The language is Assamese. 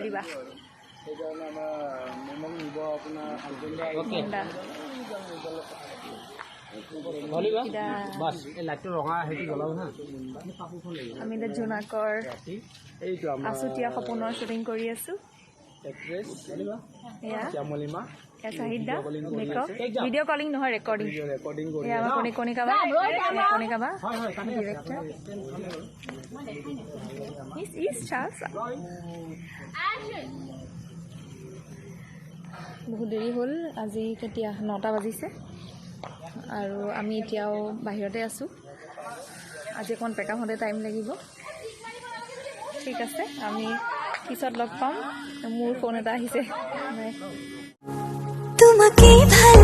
দিবা সেইকাৰণে আমাৰ মেমক নিব আপোনাৰ বাছ এই লাইটটো ৰঙা সেইটো জ্বলাব না আমি এতিয়া জোনাকৰ এইটো আমাৰ আছুতীয়া সপোনৰ শ্বুটিং কৰি আছোঁ এক্ট্ৰেছ এয়া শ্যামলিমা চাহিদা মেকআপ ভিডিঅ' কলিং নহয় ৰেকৰ্ডিং ৰেকৰ্ডিং কৰি এয়া আমাৰ কণিকা বা ডিৰেক্টৰ ইজ চান্স বহুত দেৰি হ'ল আজি কেতিয়া 9টা বাজিছে আৰু আমি এতিয়াও বাহিৰতে আছোঁ আজি অকণ পেকআপ হওঁতে টাইম লাগিব ঠিক আছে আমি পিছত লগ পাম মোৰ ফোন এটা আহিছে তোমাকে ভাল